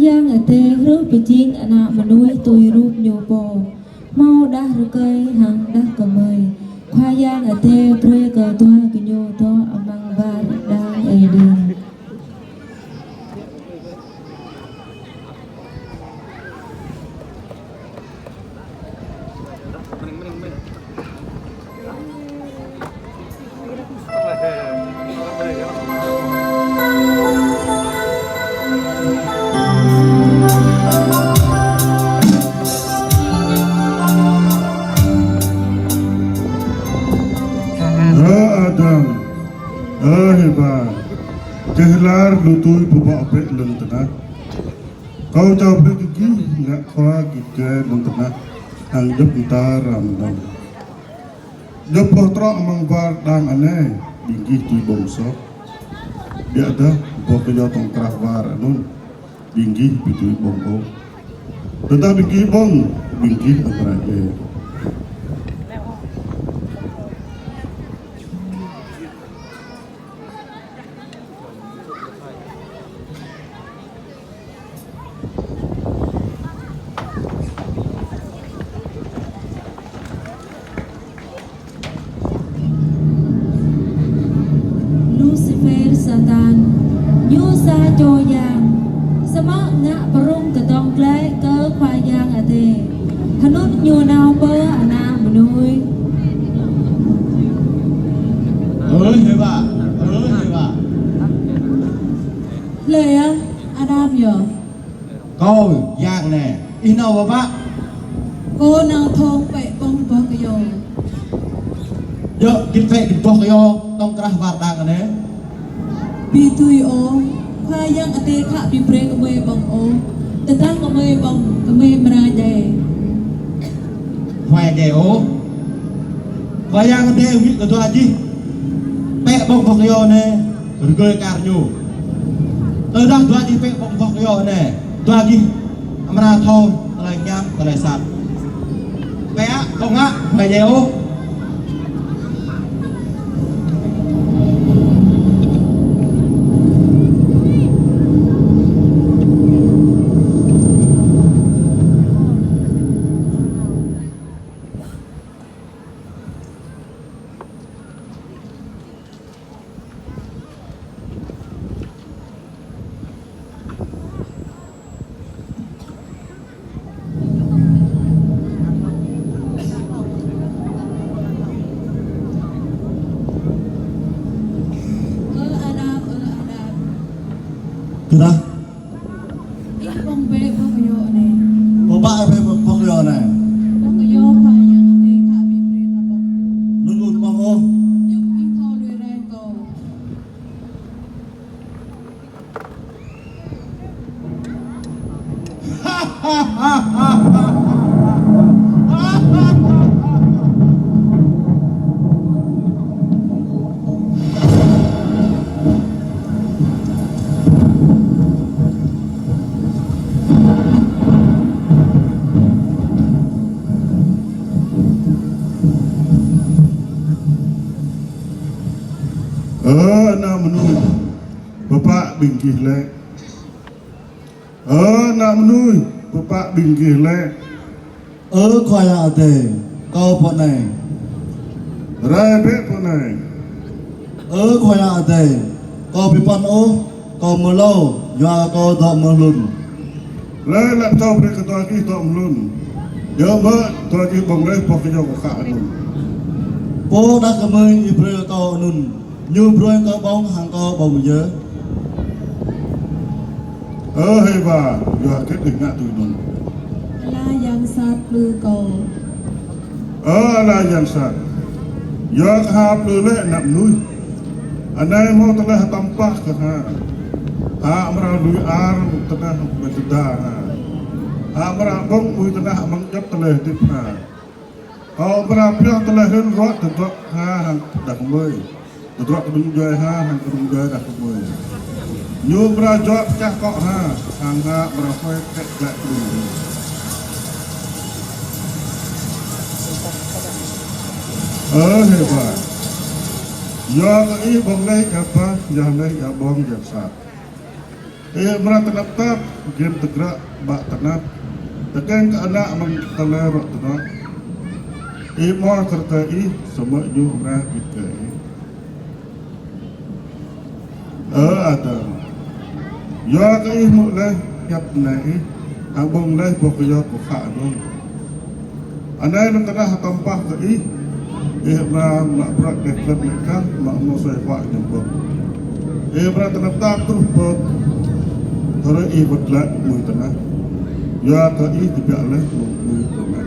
giang ở tê rước bị chiên ở nạ mà nuôi tôi rúp nhiều bò mau đã rửa cây hàng đã cầm mời khoa giang ở tê pre cờ toa cái nhiều to ở mang va đang ở đường Kehilar lutui bawa pek lentena. Kau jawab lagi nggak kau gitu lentena. Anggap kita ramdan. Jepot trok mangbar dang aneh bingkih tui bongso. Dia ada bawa kejauhan kerah war anun bingkih bitui bongko. Tentang bingkih bong bingkih amraje. Satan Nyusa Joyang Sama ngak perung ketong klek ke khoayang ate Hanut nyu nao bơ ana menui Hebat Lệ á Adam nhờ Câu dạng nè In đâu bà bác Cô nào thôn bệ bông bơ cái dồ Yo kita bok yo tong kerah wardang ne. Bitui o khoayang ate kha bi pre kame bang o Tetang kame bang kame meraja Hoài de o. Wayang de wi to aji. Pe bok yo ne. Rgoy karnyu. Tới đang to aji pe bok yo ne. To aji amra thong lai nyam lai sat. Pe á không á hoài de o. Kira? Bông bê bông kayo này Bapak apa bok yo ne? Bông kayo khoayang ate kha bi pre na bang Nunut bang o. Yuk in thao lue rai ko Nak menui bapak bingkih lek. Nak menui bapak bingkih lek. Khoya ate. Kau pot này. Rai pek pun naik. Khoya ate. Kau pipan o. Kau melo. Ya kau tak melun. Lai lap tau pek ketua ki tak melun. Ya mak tua ki bong lai pok kerja kau kak nun. Po dah kemai ibre kau nun. Như broi kau bong hang kau bong je. Hebat. Ya kết ingat tu nun. La yang sat lư cầu Lah yang sat. Ya kahap lelek nak menui. Anai mau telah tampah ke ha. Amra lui ar tengah bersedah. Amra bong ui tengah mengjap telah tip ha. Kau berapa telah hen rot tetap ha dah kembali. Tetap kedung jai ha kedung jai dah kembali. Nyu berajak cah kok ha angga berapa tek gak tu. Hebat. Ya ini bong lek apa? Yang lek ya bong yang sat. Berat tenap-tap, game tegrak, bak tenap. Tekan ke anak mengtelerok tenap. Mau terkai, semua juga kita. Ada. Ya kai mulai siap naik. Abang lai pokoknya pokok dong. Andai nak kena tampah kai. Nak berat dekat mereka, nak mau saya buat jemput. Berat tenap-tap terus pot. Kalau betlak mui tanah, ya kai tidak leh mui tanah.